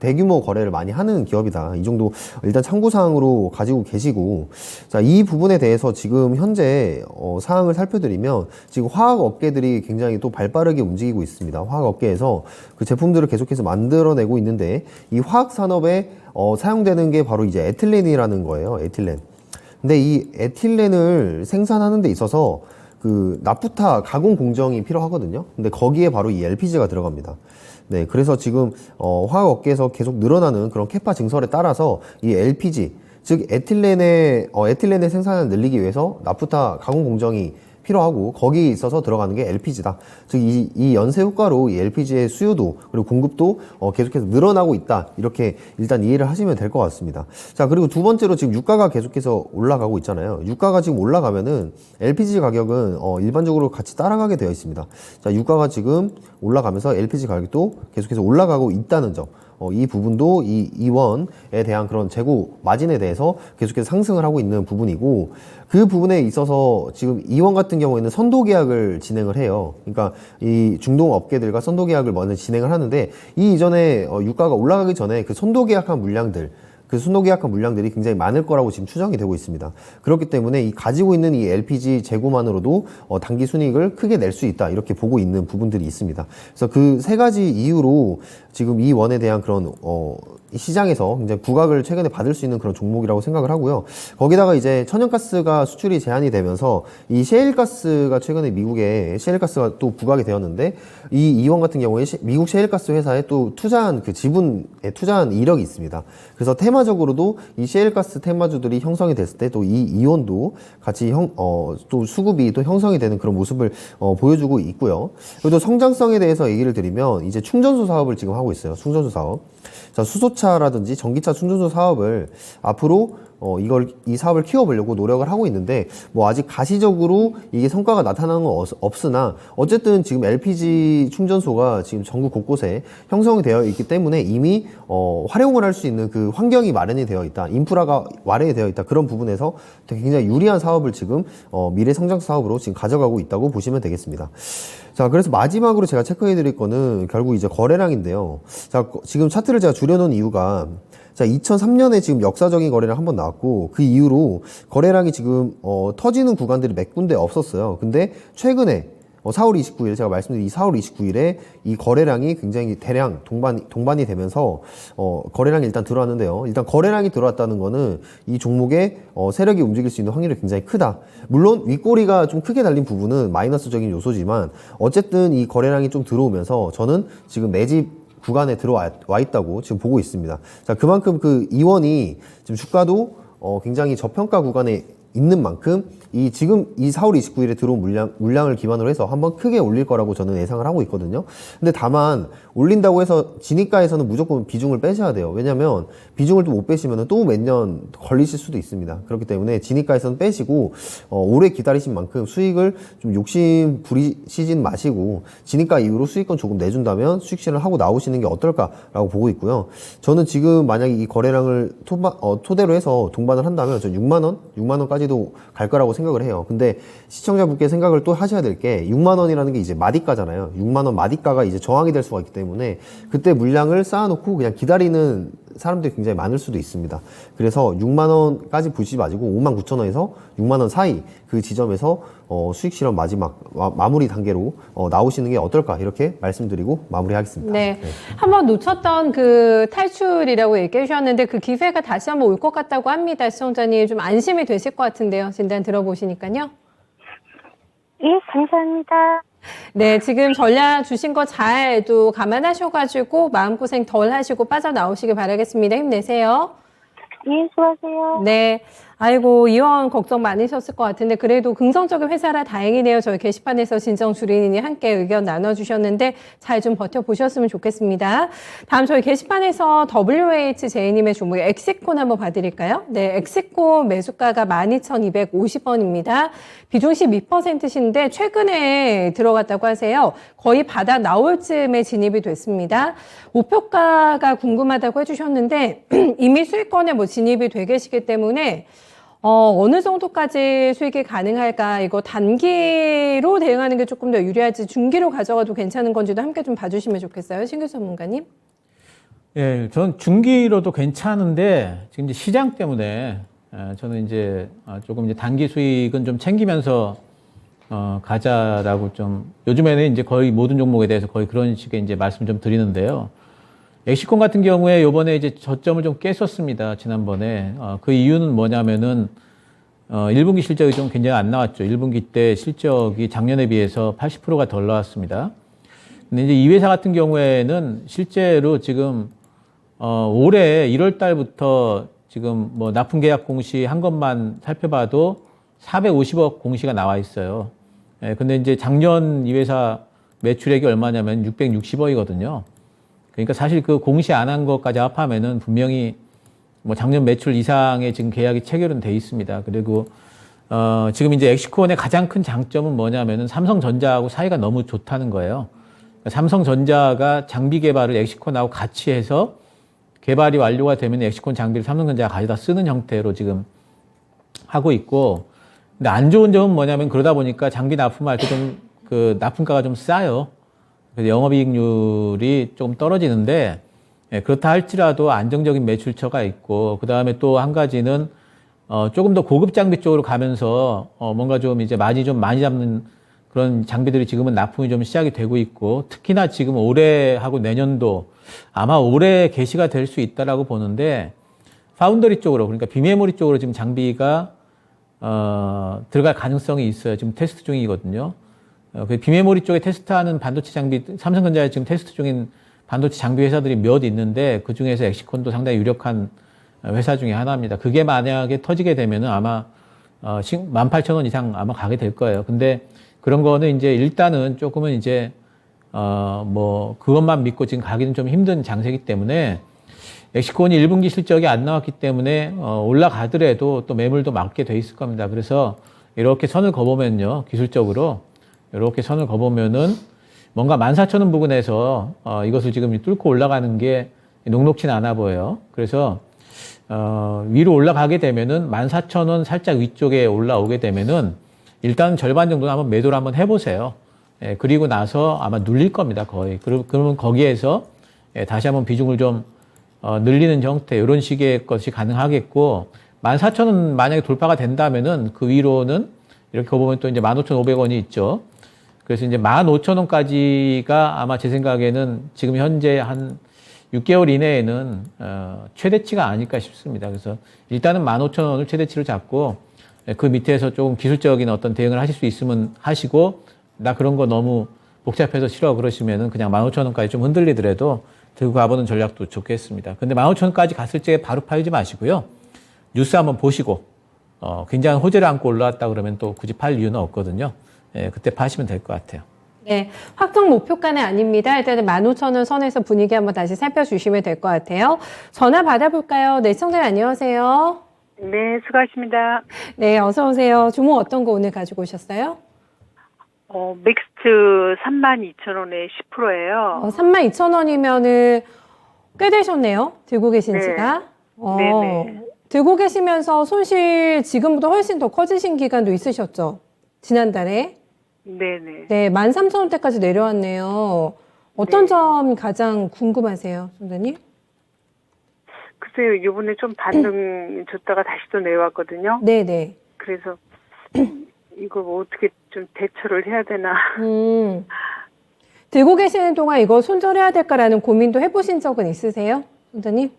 Speaker 5: 대규모 거래를 많이 하는 기업이다. 이 정도 일단 참고사항으로 가지고 계시고, 자, 이 부분에 대해서 지금 현재 사항을 살펴드리면 지금 화학 업계들이 굉장히 또 발빠르게 움직이고 있습니다. 화학 업계에서 그 제품들을 계속해서 만들어내고 있는데 이 화학 산업에 사용되는 게 바로 이제 에틸렌이라는 거예요. 에틸렌. 근데 이 에틸렌을 생산하는 데 있어서 나프타 가공 공정이 필요하거든요. 근데 거기에 바로 이 LPG가 들어갑니다. 네, 그래서 지금 화학업계에서 계속 늘어나는 그런 캐파 증설에 따라서 이 LPG, 즉 에틸렌의 생산을 늘리기 위해서 나프타 가공 공정이 필요하고 거기에 있어서 들어가는 게 LPG다. 즉 이 연쇄 효과로 이 LPG의 수요도 그리고 공급도 계속해서 늘어나고 있다. 이렇게 일단 이해를 하시면 될 것 같습니다. 자, 그리고 두 번째로 지금 유가가 계속해서 올라가고 있잖아요. 유가가 지금 올라가면은 LPG 가격은 일반적으로 같이 따라가게 되어 있습니다. 자, 유가가 지금 올라가면서 LPG 가격도 계속해서 올라가고 있다는 점. 이 부분도 이 이원에 대한 그런 재고 마진에 대해서 계속해서 상승을 하고 있는 부분이고, 그 부분에 있어서 지금 이원 같은 경우에는 선도 계약을 진행을 해요. 그러니까 이 중동 업계들과 선도 계약을 먼저 진행을 하는데, 이 이전에 유가가 올라가기 전에 그 선도 계약한 물량들, 그 순도 계약한 물량들이 굉장히 많을 거라고 지금 추정이 되고 있습니다. 그렇기 때문에 이 가지고 있는 이 LPG 재고만으로도 단기 순이익을 크게 낼 수 있다, 이렇게 보고 있는 부분들이 있습니다. 그래서 그 세 가지 이유로 지금 이 원에 대한 그런 시장에서 굉장히 부각을 최근에 받을 수 있는 그런 종목이라고 생각을 하고요. 거기다가 이제 천연가스가 수출이 제한이 되면서 이 셰일가스가 최근에 미국에 셰일가스가 또 부각이 되었는데, 이 이원 같은 경우에 미국 셰일가스 회사에 또 투자한 그 지분에 투자한 이력이 있습니다. 그래서 테마적으로도 이 셰일가스 테마주들이 형성이 됐을 때 또 이 이원도 같이 또 수급이 또 형성이 되는 그런 모습을 보여주고 있고요. 그리고 또 성장성에 대해서 얘기를 드리면, 이제 충전소 사업을 지금 하고 있어요. 충전소 사업. 자, 수소차라든지 전기차 충전소 사업을 앞으로 이 사업을 키워보려고 노력을 하고 있는데, 뭐 아직 가시적으로 이게 성과가 나타나는 건 없으나, 어쨌든 지금 LPG 충전소가 지금 전국 곳곳에 형성이 되어 있기 때문에 이미 활용을 할 수 있는 그 환경이 마련이 되어 있다, 인프라가 마련이 되어 있다, 그런 부분에서 굉장히 유리한 사업을 지금 미래 성장 사업으로 지금 가져가고 있다고 보시면 되겠습니다. 자, 그래서 마지막으로 제가 체크해 드릴 거는 결국 이제 거래량인데요. 자, 지금 차트를 제가 줄여놓은 이유가, 자, 2003년에 지금 역사적인 거래량 한번 나왔고, 그 이후로 거래량이 지금 터지는 구간들이 몇 군데 없었어요. 근데 최근에 4월 29일, 제가 말씀드린 이 4월 29일에 이 거래량이 굉장히 대량 동반이 되면서 거래량이 일단 들어왔는데요. 일단 거래량이 들어왔다는 거는 이 종목의 세력이 움직일 수 있는 확률이 굉장히 크다. 물론 윗꼬리가 좀 크게 달린 부분은 마이너스적인 요소지만, 어쨌든 이 거래량이 좀 들어오면서 저는 지금 매집 구간에 들어와 있다고 지금 보고 있습니다. 자, 그만큼 그 이원이 지금 주가도 굉장히 저평가 구간에 있는 만큼 지금 이 4월 29일에 들어온 물량을 기반으로 해서 한번 크게 올릴 거라고 저는 예상을 하고 있거든요. 근데 다만 올린다고 해서 진입가에서는 무조건 비중을 빼셔야 돼요. 왜냐면 비중을 또 못 빼시면 또 몇 년 걸리실 수도 있습니다. 그렇기 때문에 진입가에서는 빼시고 오래 기다리신 만큼 수익을 좀 욕심 부리시진 마시고, 진입가 이후로 수익권 조금 내준다면 수익 실현을 하고 나오시는 게 어떨까라고 보고 있고요. 저는 지금 만약에 이 거래량을 토대로 해서 동반을 한다면 저 6만 원까지도 갈 거라고 생각을 해요. 근데 시청자분께 생각을 또 하셔야 될 게, 6만 원이라는 게 이제 마디가잖아요. 6만 원 마디가가 이제 저항이 될 수가 있기 때문에 그때 물량을 쌓아놓고 그냥 기다리는 사람들이 굉장히 많을 수도 있습니다. 그래서 6만 원까지 보시지 마시고 5만 9천 원에서 6만 원 사이 그 지점에서 수익 실현 마지막 마무리 단계로 나오시는 게 어떨까, 이렇게 말씀드리고 마무리하겠습니다.
Speaker 1: 네. 한번 놓쳤던 그 탈출이라고 얘기해 주셨는데, 그 기회가 다시 한번 올 것 같다고 합니다. 시청자님 좀 안심이 되실 것 같은데요. 진단 들어보시니까요.
Speaker 7: 예, 감사합니다.
Speaker 1: 네, 지금 전략 주신 거 잘 또 감안하셔가지고 마음고생 덜 하시고 빠져나오시길 바라겠습니다. 힘내세요.
Speaker 7: 예, 수고하세요.
Speaker 1: 네. 아이고, 이원 걱정 많으셨을 것 같은데, 그래도 긍정적인 회사라 다행이네요. 저희 게시판에서 진정 주린이니 함께 의견 나눠주셨는데, 잘 좀 버텨보셨으면 좋겠습니다. 다음 저희 게시판에서 WHJ님의 종목 엑시콘 한번 봐드릴까요? 네, 엑시콘 매수가가 12,250원입니다. 비중 12%신데, 최근에 들어갔다고 하세요. 거의 바닥 나올 즈음에 진입이 됐습니다. 목표가가 궁금하다고 해주셨는데, 이미 수익권에 뭐 진입이 돼 계시기 때문에, 어느 정도까지 수익이 가능할까? 이거 단기로 대응하는 게 조금 더 유리할지, 중기로 가져가도 괜찮은 건지도 함께 좀 봐주시면 좋겠어요. 신규 전문가님.
Speaker 3: 예, 저는 중기로도 괜찮은데, 지금 이제 시장 때문에, 저는 이제 조금 이제 단기 수익은 좀 챙기면서, 가자라고 좀, 요즘에는 이제 거의 모든 종목에 대해서 거의 그런 식의 이제 말씀 좀 드리는데요. 엑시콘 같은 경우에 요번에 이제 저점을 좀 깼었습니다. 지난번에. 그 이유는 뭐냐면은, 1분기 실적이 좀 굉장히 안 나왔죠. 1분기 때 실적이 작년에 비해서 80%가 덜 나왔습니다. 근데 이제 이 회사 같은 경우에는 실제로 지금, 올해 1월 달부터 지금 뭐 납품 계약 공시 한 것만 살펴봐도 450억 공시가 나와 있어요. 예, 근데 이제 작년 이 회사 매출액이 얼마냐면 660억이거든요. 그러니까 사실 그 공시 안 한 것까지 합하면은 분명히 뭐 작년 매출 이상의 지금 계약이 체결은 돼 있습니다. 그리고 지금 이제 엑시콘의 가장 큰 장점은 뭐냐면은 삼성전자하고 사이가 너무 좋다는 거예요. 그러니까 삼성전자가 장비 개발을 엑시콘하고 같이 해서 개발이 완료가 되면 엑시콘 장비를 삼성전자가 가져다 쓰는 형태로 지금 하고 있고, 근데 안 좋은 점은 뭐냐면 그러다 보니까 장비 납품할 때 좀 그 납품가가 좀 싸요. 그래서 영업이익률이 좀 떨어지는데, 예, 그렇다 할지라도 안정적인 매출처가 있고, 그 다음에 또 한 가지는 조금 더 고급 장비 쪽으로 가면서 뭔가 좀 이제 많이 좀 많이 잡는 그런 장비들이 지금은 납품이 좀 시작이 되고 있고, 특히나 지금 올해하고 내년도 아마 올해 개시가 될 수 있다라고 보는데, 파운더리 쪽으로, 그러니까 비메모리 쪽으로 지금 장비가 들어갈 가능성이 있어요. 지금 테스트 중이거든요. 그 비메모리 쪽에 테스트하는 반도체 장비, 삼성전자에 지금 테스트 중인 반도체 장비 회사들이 몇 있는데, 그 중에서 엑시콘도 상당히 유력한 회사 중에 하나입니다. 그게 만약에 터지게 되면은 아마 18,000원 이상 아마 가게 될 거예요. 근데 그런 거는 이제 일단은 조금은 이제 뭐 그것만 믿고 지금 가기는 좀 힘든 장세기 때문에, 엑시콘이 1분기 실적이 안 나왔기 때문에 올라가더라도 또 매물도 맞게 돼 있을 겁니다. 그래서 이렇게 선을 그어보면요, 기술적으로 이렇게 선을 그어보면은 뭔가 14,000원 부근에서 이것을 지금 뚫고 올라가는 게 녹록치는 않아 보여요. 그래서 위로 올라가게 되면은 14,000원 살짝 위쪽에 올라오게 되면은 일단 절반 정도는 한번 매도를 한번 해보세요. 예, 그리고 나서 아마 눌릴 겁니다, 거의. 그러면 거기에서 다시 한번 비중을 좀 늘리는 형태, 이런 식의 것이 가능하겠고, 14,000원 만약에 돌파가 된다면은 그 위로는 이렇게 보면 또 이제 15,500원이 있죠. 그래서 이제 15,000원까지가 아마 제 생각에는 지금 현재 한 6개월 이내에는 최대치가 아닐까 싶습니다. 그래서 일단은 15,000원을 최대치로 잡고, 그 밑에서 조금 기술적인 어떤 대응을 하실 수 있으면 하시고, 나 그런 거 너무 복잡해서 싫어 그러시면은 그냥 15,000원까지 좀 흔들리더라도 들고 가보는 전략도 좋겠습니다. 근데 15,000원까지 갔을 때 바로 팔지 마시고요. 뉴스 한번 보시고, 굉장히 호재를 안고 올라왔다 그러면 또 굳이 팔 이유는 없거든요. 예, 그때 파시면 될 것 같아요.
Speaker 1: 네, 확정 목표가는 아닙니다. 일단은 15,000원 선에서 분위기 한번 다시 살펴주시면 될 것 같아요. 전화 받아볼까요? 네, 시청자님 안녕하세요.
Speaker 6: 네, 수고하십니다.
Speaker 1: 네, 어서 오세요. 주목 어떤 거 오늘 가지고 오셨어요?
Speaker 6: 맥스트 32,000원에 10%예요.
Speaker 1: 32,000원이면은 꽤 되셨네요. 들고 계신
Speaker 6: 네.
Speaker 1: 지가.
Speaker 6: 네네.
Speaker 1: 들고 계시면서 손실 지금보다 훨씬 더 커지신 기간도 있으셨죠? 지난달에.
Speaker 6: 네네.
Speaker 1: 네, 13,000원대까지 내려왔네요. 어떤
Speaker 6: 네.
Speaker 1: 점 가장 궁금하세요, 선생님?
Speaker 6: 글쎄요, 이번에 좀 반등 줬다가 다시 또 내려왔거든요.
Speaker 1: 네네.
Speaker 6: 그래서 이거 뭐 어떻게 좀 대처를 해야 되나.
Speaker 1: 들고 계시는 동안 이거 손절해야 될까라는 고민도 해보신 적은 있으세요, 선생님?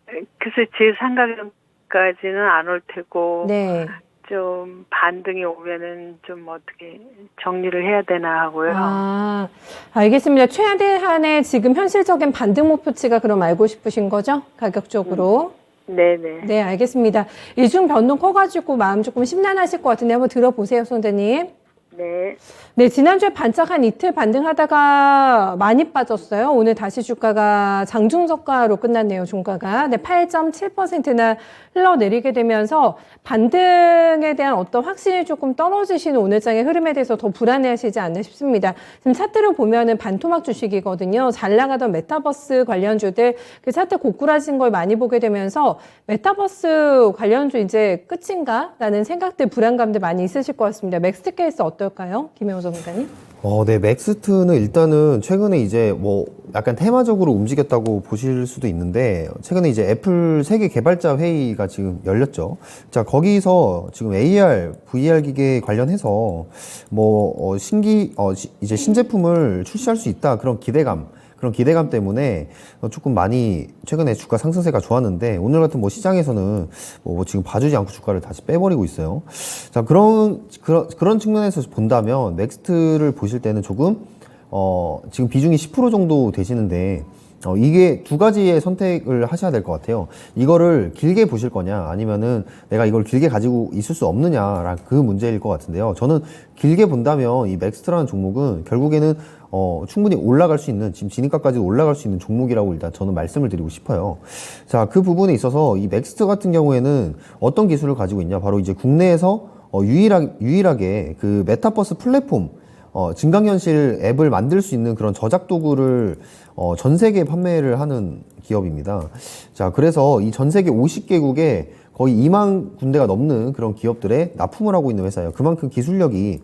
Speaker 6: 글쎄 제 생각까지는 안 올 테고
Speaker 1: 네.
Speaker 6: 좀 반등이 오면은 좀 어떻게 정리를 해야 되나 하고요.
Speaker 1: 아, 알겠습니다. 최대한의 지금 현실적인 반등 목표치가 그럼 알고 싶으신 거죠? 가격적으로?
Speaker 6: 네네.
Speaker 1: 네, 알겠습니다. 이중 변동 커가지고 마음 조금 심란하실 것 같은데 한번 들어보세요, 선생님.
Speaker 6: 네.
Speaker 1: 네, 지난주에 반짝 한 이틀 반등하다가 많이 빠졌어요. 오늘 다시 주가가 장중저가로 끝났네요, 종가가. 네, 8.7%나 흘러내리게 되면서 반등에 대한 어떤 확신이 조금 떨어지시는 오늘장의 흐름에 대해서 더 불안해하시지 않나 싶습니다. 지금 차트를 보면은 반토막 주식이거든요. 잘 나가던 메타버스 관련주들 그 차트 고꾸라진 걸 많이 보게 되면서 메타버스 관련주 이제 끝인가? 라는 생각들, 불안감들 많이 있으실 것 같습니다. 맥스트 케이스 어떨까요? 김혜호 전문가님?
Speaker 5: 네, 맥스트는 일단은 최근에 이제 뭐 약간 테마적으로 움직였다고 보실 수도 있는데, 최근에 이제 애플 세계 개발자 회의가 지금 열렸죠. 자, 거기서 지금 AR, VR 기계 관련해서 뭐 이제 신제품을 출시할 수 있다, 그런 기대감 때문에 조금 많이 최근에 주가 상승세가 좋았는데, 오늘 같은 뭐 시장에서는 뭐 지금 봐주지 않고 주가를 다시 빼버리고 있어요. 자, 그런 측면에서 본다면 맥스트를 보실 때는 조금 지금 비중이 10% 정도 되시는데, 이게 두 가지의 선택을 하셔야 될 것 같아요. 이거를 길게 보실 거냐, 아니면은 내가 이걸 길게 가지고 있을 수 없느냐라는 그 문제일 것 같은데요. 저는 길게 본다면 이 맥스트라는 종목은 결국에는 충분히 올라갈 수 있는, 지금 진입가까지 올라갈 수 있는 종목이라고 일단 저는 말씀을 드리고 싶어요. 자, 그 부분에 있어서 이 맥스트 같은 경우에는 어떤 기술을 가지고 있냐, 바로 이제 국내에서 유일하게 그 메타버스 플랫폼, 증강현실 앱을 만들 수 있는 그런 저작 도구를 전 세계에 판매를 하는 기업입니다. 자, 그래서 이 전 세계 50개국에 거의 2만 군데가 넘는 그런 기업들에 납품을 하고 있는 회사예요. 그만큼 기술력이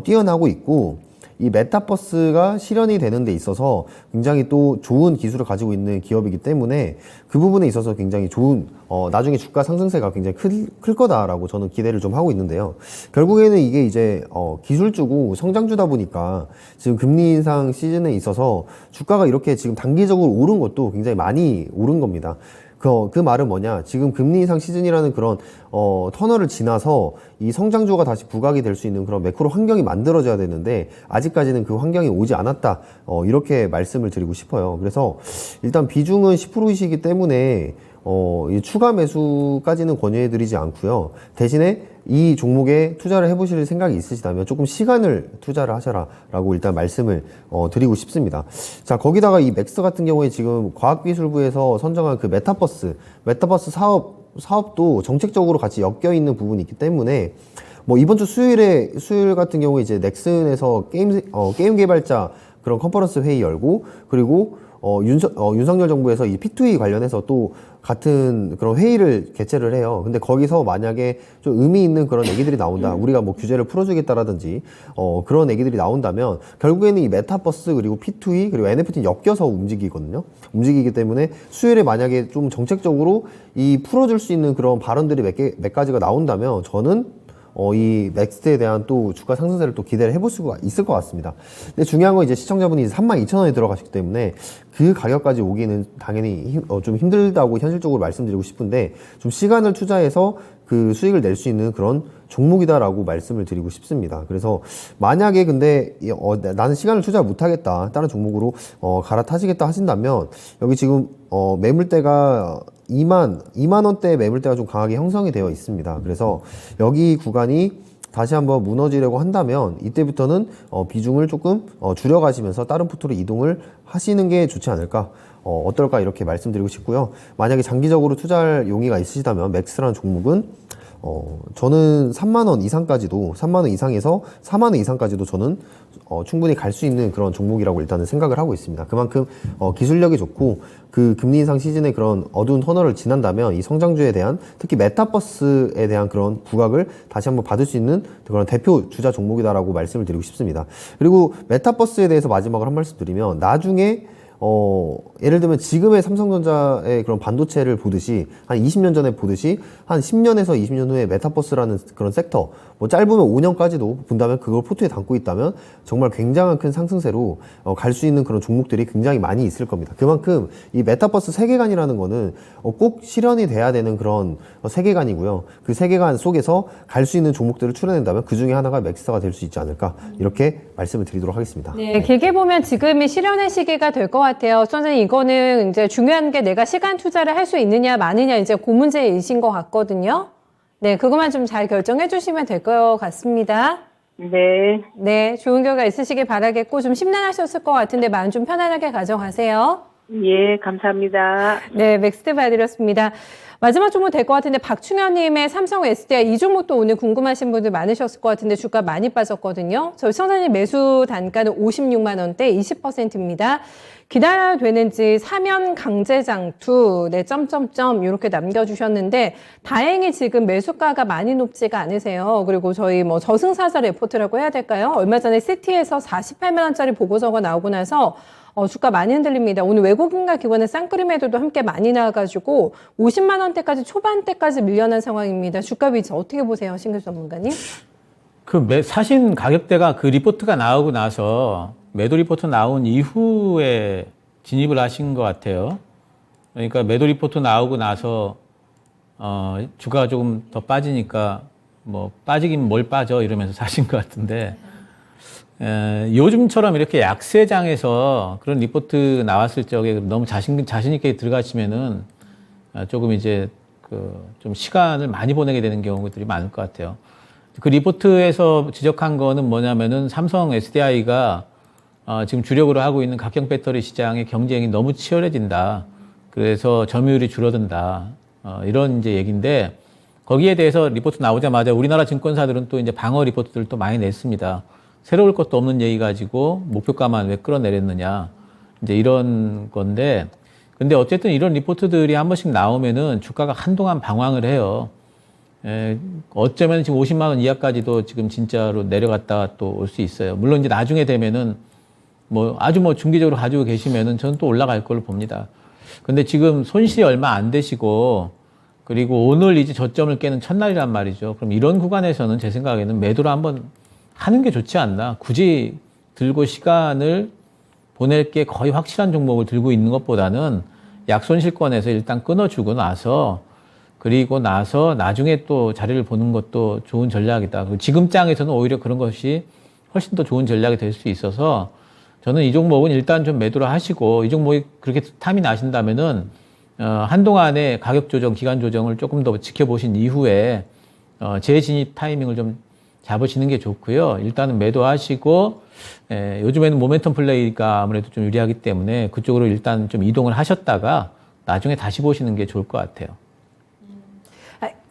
Speaker 5: 뛰어나고 있고, 이 메타버스가 실현이 되는 데 있어서 굉장히 또 좋은 기술을 가지고 있는 기업이기 때문에 그 부분에 있어서 굉장히 좋은 나중에 주가 상승세가 굉장히 클 거다라고 저는 기대를 좀 하고 있는데요. 결국에는 이게 이제 기술주고 성장주다 보니까 지금 금리 인상 시즌에 있어서 주가가 이렇게 지금 단기적으로 오른 것도 굉장히 많이 오른 겁니다. 그 말은 뭐냐, 지금 금리 인상 시즌이라는 그런 터널을 지나서 이 성장주가 다시 부각이 될 수 있는 그런 매크로 환경이 만들어져야 되는데 아직까지는 그 환경이 오지 않았다, 이렇게 말씀을 드리고 싶어요. 그래서 일단 비중은 10%이시기 때문에 이 추가 매수까지는 권유해드리지 않고요. 대신에 이 종목에 투자를 해보실 생각이 있으시다면 조금 시간을 투자를 하셔라라고 일단 말씀을 드리고 싶습니다. 자, 거기다가 이 맥스 같은 경우에 지금 과학기술부에서 선정한 그 메타버스 사업도 정책적으로 같이 엮여 있는 부분이 있기 때문에 뭐 이번 주 수요일 같은 경우에 이제 넥슨에서 게임 개발자 그런 컨퍼런스 회의 열고, 그리고 윤석열 정부에서 이 P2E 관련해서 또 같은 그런 회의를 개최를 해요. 근데 거기서 만약에 좀 의미 있는 그런 얘기들이 나온다, 우리가 뭐 규제를 풀어주겠다라든지 그런 얘기들이 나온다면 결국에는 이 메타버스 그리고 P2E 그리고 NFT는 엮여서 움직이기 때문에 수요일에 만약에 좀 정책적으로 이 풀어줄 수 있는 그런 발언들이 몇 가지가 나온다면 저는 이 맥스에 대한 또 주가 상승세를 또 기대를 해볼 수가 있을 것 같습니다. 근데 중요한 건 이제 시청자분이 32,000원에 들어가셨기 때문에 그 가격까지 오기는 당연히 좀 힘들다고 현실적으로 말씀드리고 싶은데, 좀 시간을 투자해서 그 수익을 낼 수 있는 그런 종목이다라고 말씀을 드리고 싶습니다. 그래서 만약에 근데 나는 시간을 투자 못하겠다, 다른 종목으로 갈아타시겠다 하신다면 여기 지금 매물대가 2만 원대 매물대가 좀 강하게 형성이 되어 있습니다. 그래서 여기 구간이 다시 한번 무너지려고 한다면 이때부터는 비중을 조금 줄여가시면서 다른 포트로 이동을 하시는 게 좋지 않을까, 어떨까 이렇게 말씀드리고 싶고요. 만약에 장기적으로 투자할 용의가 있으시다면 맥스라는 종목은 저는 3만 원 이상까지도, 3만 원 이상에서 4만 원 이상까지도 저는 충분히 갈 수 있는 그런 종목이라고 일단은 생각을 하고 있습니다. 그만큼 기술력이 좋고 그 금리 인상 시즌의 그런 어두운 터널을 지난다면 이 성장주에 대한, 특히 메타버스에 대한 그런 부각을 다시 한번 받을 수 있는 그런 대표 주자 종목이다라고 말씀을 드리고 싶습니다. 그리고 메타버스에 대해서 마지막으로 한 말씀 드리면, 나중에 예를 들면 지금의 삼성전자의 그런 반도체를 보듯이 한 20년 전에 보듯이 한 10년에서 20년 후에 메타버스라는 그런 섹터, 뭐 짧으면 5년까지도 본다면 그걸 포트에 담고 있다면 정말 굉장한 큰 상승세로 갈 수 있는 그런 종목들이 굉장히 많이 있을 겁니다. 그만큼 이 메타버스 세계관이라는 거는 꼭 실현이 돼야 되는 그런 세계관이고요. 그 세계관 속에서 갈 수 있는 종목들을 추려낸다면 그 중에 하나가 맥스가 될 수 있지 않을까, 이렇게 말씀을 드리도록 하겠습니다.
Speaker 1: 네, 길게 보면 지금이 실현의 시기가 될 것 같아요. 선생님, 이거는 이제 중요한 게 내가 시간 투자를 할 수 있느냐 마느냐 이제 그 문제이신 것 같거든요. 네, 그것만 좀 잘 결정해 주시면 될 것 같습니다.
Speaker 6: 네.
Speaker 1: 네, 좋은 결과 있으시길 바라겠고, 좀 심란하셨을 것 같은데 마음 좀 편안하게 가져가세요.
Speaker 6: 예, 감사합니다.
Speaker 1: 네, 맥스트 봐드렸습니다. 마지막 종목 될 것 같은데, 박충현님의 삼성 SDI 이 종목도 오늘 궁금하신 분들 많으셨을 것 같은데 주가 많이 빠졌거든요. 저희 시청자님 매수 단가는 56만 원대 20%입니다. 기다려야 되는지 사면 강제장투, 네, 점점점 이렇게 남겨주셨는데, 다행히 지금 매수가가 많이 높지가 않으세요. 그리고 저희 뭐 저승사자 레포트라고 해야 될까요? 얼마 전에 시티에서 48만 원짜리 보고서가 나오고 나서 주가 많이 흔들립니다. 오늘 외국인과 기관의 쌍끌이 매도도 함께 많이 나와가지고 50만 원대까지 초반대까지 밀려난 상황입니다. 주가 위치 어떻게 보세요, 신규 전문가님?
Speaker 3: 사신 가격대가 그 리포트가 나오고 나서 매도 리포트 나온 이후에 진입을 하신 것 같아요. 그러니까 매도 리포트 나오고 나서 주가가 조금 더 빠지니까 뭐 빠지긴 뭘 빠져 이러면서 사신 것 같은데, 요즘처럼 이렇게 약세장에서 그런 리포트 나왔을 적에 너무 자신 있게 들어가시면은 조금 이제 좀 시간을 많이 보내게 되는 경우들이 많을 것 같아요. 그 리포트에서 지적한 거는 뭐냐면은 삼성 SDI가 지금 주력으로 하고 있는 각형 배터리 시장의 경쟁이 너무 치열해진다. 그래서 점유율이 줄어든다. 이런 이제 얘기인데, 거기에 대해서 리포트 나오자마자 우리나라 증권사들은 또 이제 방어 리포트들을 또 많이 냈습니다. 새로울 것도 없는 얘기 가지고 목표가만 왜 끌어내렸느냐. 이제 이런 건데, 근데 어쨌든 이런 리포트들이 한 번씩 나오면은 주가가 한동안 방황을 해요. 어쩌면 지금 50만 원 이하까지도 지금 진짜로 내려갔다가 또 올 수 있어요. 물론 이제 나중에 되면은 아주 중기적으로 가지고 계시면은 저는 또 올라갈 걸로 봅니다. 근데 지금 손실이 얼마 안 되시고, 그리고 오늘 이제 저점을 깨는 첫날이란 말이죠. 그럼 이런 구간에서는 제 생각에는 매도를 한번 하는 게 좋지 않나. 굳이 들고 시간을 보낼 게 거의 확실한 종목을 들고 있는 것보다는 약손실권에서 일단 끊어주고 나서, 그리고 나서 나중에 또 자리를 보는 것도 좋은 전략이다. 그리고 지금 장에서는 오히려 그런 것이 훨씬 더 좋은 전략이 될 수 있어서 저는 이 종목은 일단 좀 매도를 하시고, 이 종목이 그렇게 탐이 나신다면은 한동안의 가격 조정, 기간 조정을 조금 더 지켜보신 이후에 재진입 타이밍을 좀 잡으시는 게 좋고요. 일단은 매도하시고, 요즘에는 모멘텀 플레이가 아무래도 좀 유리하기 때문에 그쪽으로 일단 좀 이동을 하셨다가 나중에 다시 보시는 게 좋을 것 같아요.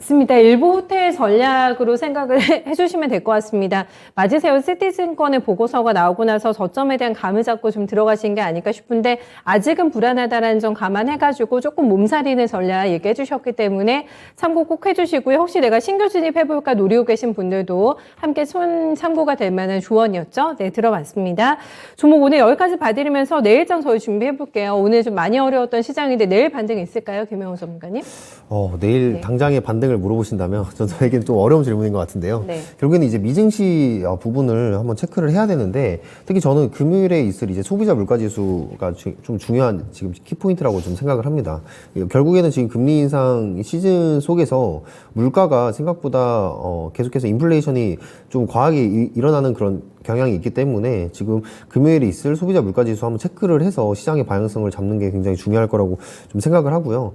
Speaker 1: 맞습니다. 일부 후퇴 전략으로 생각을 해주시면 될 것 같습니다. 맞으세요. 시티증권의 보고서가 나오고 나서 저점에 대한 감을 잡고 좀 들어가신 게 아닐까 싶은데, 아직은 불안하다라는 점 감안해가지고 조금 몸살이는 전략 얘기해 주셨기 때문에 참고 꼭 해주시고요. 혹시 내가 신규 진입해볼까 노리고 계신 분들도 함께 참고가 될 만한 조언이었죠. 네, 들어봤습니다. 종목 오늘 여기까지 봐드리면서 내일장 저희 준비해볼게요. 오늘 좀 많이 어려웠던 시장인데 내일 반등이 있을까요? 김영우 전문가님?
Speaker 5: 내일
Speaker 1: 네.
Speaker 5: 당장의 반등을 물어보신다면 저에게는 좀 어려운 질문인 것 같은데요.
Speaker 1: 네.
Speaker 5: 결국에는 이제 미증시 부분을 한번 체크를 해야 되는데, 특히 저는 금요일에 있을 이제 소비자 물가지수가 좀 중요한 지금 키포인트라고 좀 생각을 합니다. 결국에는 지금 금리 인상 시즌 속에서 물가가 생각보다 계속해서 인플레이션이 좀 과하게 일어나는 그런 경향이 있기 때문에 지금 금요일에 있을 소비자 물가지수 한번 체크를 해서 시장의 방향성을 잡는 게 굉장히 중요할 거라고 좀 생각을 하고요.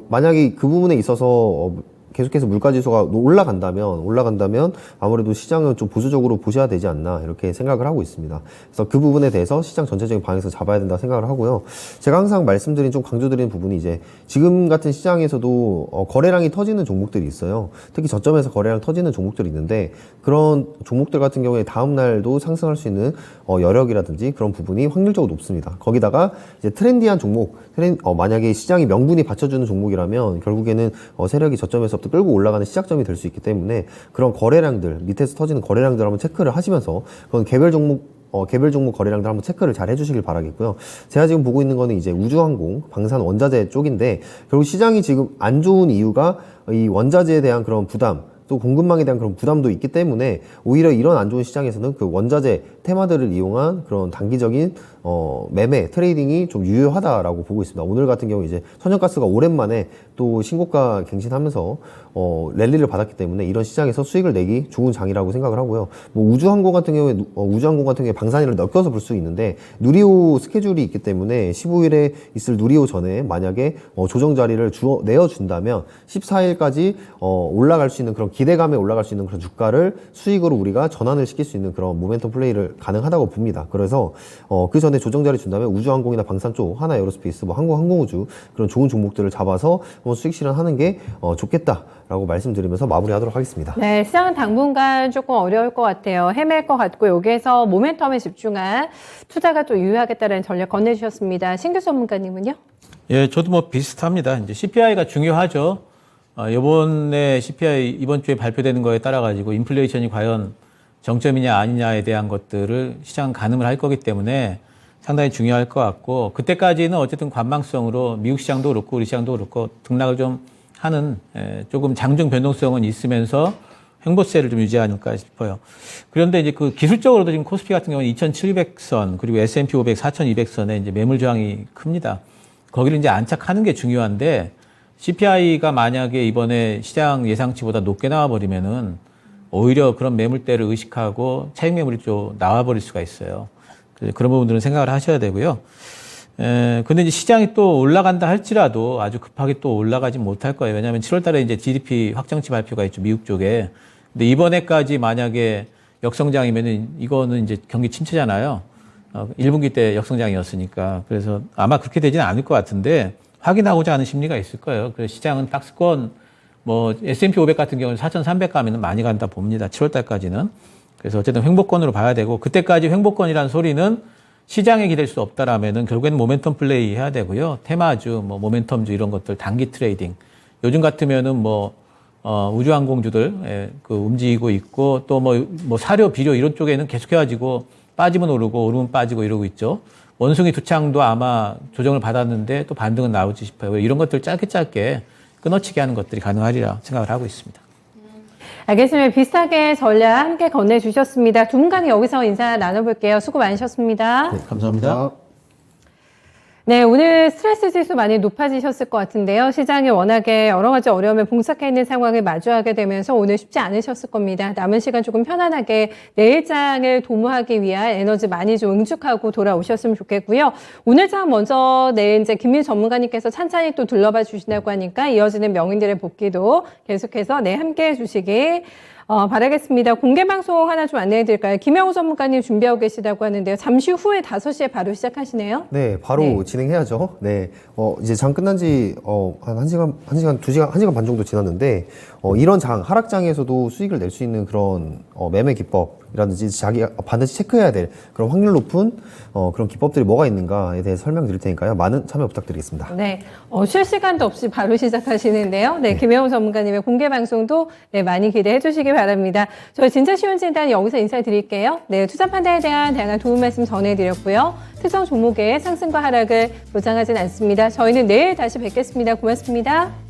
Speaker 5: 만약에 그 부분에 있어서 계속해서 물가지수가 올라간다면 아무래도 시장은 좀 보수적으로 보셔야 되지 않나 이렇게 생각을 하고 있습니다. 그래서 그 부분에 대해서 시장 전체적인 방향에서 잡아야 된다고 생각을 하고요. 제가 항상 좀 강조드리는 부분이 이제 지금 같은 시장에서도 거래량이 터지는 종목들이 있어요. 특히 저점에서 거래량 터지는 종목들이 있는데, 그런 종목들 같은 경우에 다음 날도 상승할 수 있는 여력이라든지 그런 부분이 확률적으로 높습니다. 거기다가 이제 트렌디한 종목, 만약에 시장이 명분이 받쳐주는 종목이라면 결국에는 세력이 저점에서부터 끌고 올라가는 시작점이 될 수 있기 때문에, 그런 거래량들, 밑에서 터지는 거래량들 한번 체크를 하시면서 그건 개별 종목 거래량들 한번 체크를 잘 해주시길 바라겠고요. 제가 지금 보고 있는 거는 이제 우주항공, 방산 원자재 쪽인데, 결국 시장이 지금 안 좋은 이유가 이 원자재에 대한 그런 부담, 또 공급망에 대한 그런 부담도 있기 때문에 오히려 이런 안 좋은 시장에서는 그 원자재 테마들을 이용한 그런 단기적인 매매, 트레이딩이 좀 유효하다라고 보고 있습니다. 오늘 같은 경우 이제 천연가스가 오랜만에 또 신고가 갱신하면서 랠리를 받았기 때문에 이런 시장에서 수익을 내기 좋은 장이라고 생각을 하고요. 우주항공 같은 경우에 방산이를 엮여서 볼 수 있는데, 누리호 스케줄이 있기 때문에 15일에 있을 누리호 전에 만약에 조정 자리를 내어준다면 14일까지 올라갈 수 있는 그런 기대감에 올라갈 수 있는 그런 주가를 수익으로 우리가 전환을 시킬 수 있는 그런 모멘텀 플레이를 가능하다고 봅니다. 그래서 그 전에 조정 자리 준다면 우주항공이나 방산 쪽, 하나에어로스페이스, 항공우주 그런 좋은 종목들을 잡아서 한번 수익 실현하는 게 좋겠다라고 말씀드리면서 마무리하도록 하겠습니다.
Speaker 1: 네, 시장은 당분간 조금 어려울 것 같아요. 헤맬 것 같고, 여기에서 모멘텀에 집중한 투자가 또 유효하겠다는 전략 건네주셨습니다. 신규 전문가님은요?
Speaker 3: 예, 저도 비슷합니다. 이제 CPI가 중요하죠. 이번에 CPI 이번 주에 발표되는 거에 따라 가지고 인플레이션이 과연 정점이냐 아니냐에 대한 것들을 시장은 가늠을 할 거기 때문에 상당히 중요할 것 같고, 그때까지는 어쨌든 관망성으로 미국 시장도 그렇고 우리 시장도 그렇고 등락을 좀 하는 조금 장중 변동성은 있으면서 횡보세를 좀 유지하지 않을까 싶어요. 그런데 이제 그 기술적으로도 지금 코스피 같은 경우는 2,700선 그리고 S&P 500 4,200선에 이제 매물 저항이 큽니다. 거기를 이제 안착하는 게 중요한데, CPI가 만약에 이번에 시장 예상치보다 높게 나와버리면은 오히려 그런 매물대를 의식하고 차익 매물이 좀 나와버릴 수가 있어요. 그런 부분들은 생각을 하셔야 되고요. 근데 이제 시장이 또 올라간다 할지라도 아주 급하게 또 올라가지 못할 거예요. 왜냐하면 7월 달에 이제 GDP 확정치 발표가 있죠, 미국 쪽에. 근데 이번에까지 만약에 역성장이면은 이거는 이제 경기 침체잖아요. 1분기 때 역성장이었으니까. 그래서 아마 그렇게 되지는 않을 것 같은데 확인하고자 하는 심리가 있을 거예요. 그래서 시장은 박스권 S&P 500 같은 경우는 4,300 가면은 많이 간다 봅니다. 7월 달까지는. 그래서 어쨌든 횡보권으로 봐야 되고 그때까지 횡보권이라는 소리는 시장에 기댈 수 없다라면은 결국에는 모멘텀 플레이 해야 되고요. 테마주, 뭐 모멘텀주 이런 것들 단기 트레이딩. 요즘 같으면은 우주항공주들 그 움직이고 있고 또 뭐 사료, 비료 이런 쪽에는 계속해가지고 빠지면 오르고 오르면 빠지고 이러고 있죠. 원숭이 두창도 아마 조정을 받았는데 또 반등은 나올지 싶어요. 이런 것들 짧게 끊어치기 하는 것들이 가능하리라 생각을 하고 있습니다.
Speaker 1: 알겠습니다. 비슷하게 전략 함께 건네주셨습니다. 두 분간에 여기서 인사 나눠볼게요. 수고 많으셨습니다.
Speaker 5: 네, 감사합니다.
Speaker 1: 네, 오늘 스트레스 지수 많이 높아지셨을 것 같은데요. 시장이 워낙에 여러 가지 어려움에 봉착해 있는 상황을 마주하게 되면서 오늘 쉽지 않으셨을 겁니다. 남은 시간 조금 편안하게 내일장을 도모하기 위한 에너지 많이 좀 응축하고 돌아오셨으면 좋겠고요. 오늘 장 먼저 내일 이제 김민수 전문가님께서 찬찬히 또 둘러봐 주신다고 하니까 이어지는 명인들의 복귀도 계속해서 함께 해주시기 바라겠습니다. 공개 방송 하나 좀 안내해 드릴까요? 김영우 전문가님 준비하고 계시다고 하는데요. 잠시 후에 5시에 바로 시작하시네요.
Speaker 5: 네, 바로
Speaker 1: 네.
Speaker 5: 진행해야죠. 네, 이제 장 끝난 지, 한 1시간 반 정도 지났는데, 이런 하락장에서도 수익을 낼 수 있는 그런, 매매 기법이라든지 자기가 반드시 체크해야 될 그런 확률 높은, 그런 기법들이 뭐가 있는가에 대해서 설명드릴 테니까요. 많은 참여 부탁드리겠습니다.
Speaker 1: 네, 쉴 시간도 없이 바로 시작하시는데요. 네, 김영우 전문가님의 공개 방송도 많이 기대해 주시기 바랍니다. 저희 진짜 쉬운 진단 여기서 인사드릴게요. 네, 투자 판단에 대한 다양한 도움 말씀 전해드렸고요. 특정 종목의 상승과 하락을 보장하진 않습니다. 저희는 내일 다시 뵙겠습니다. 고맙습니다.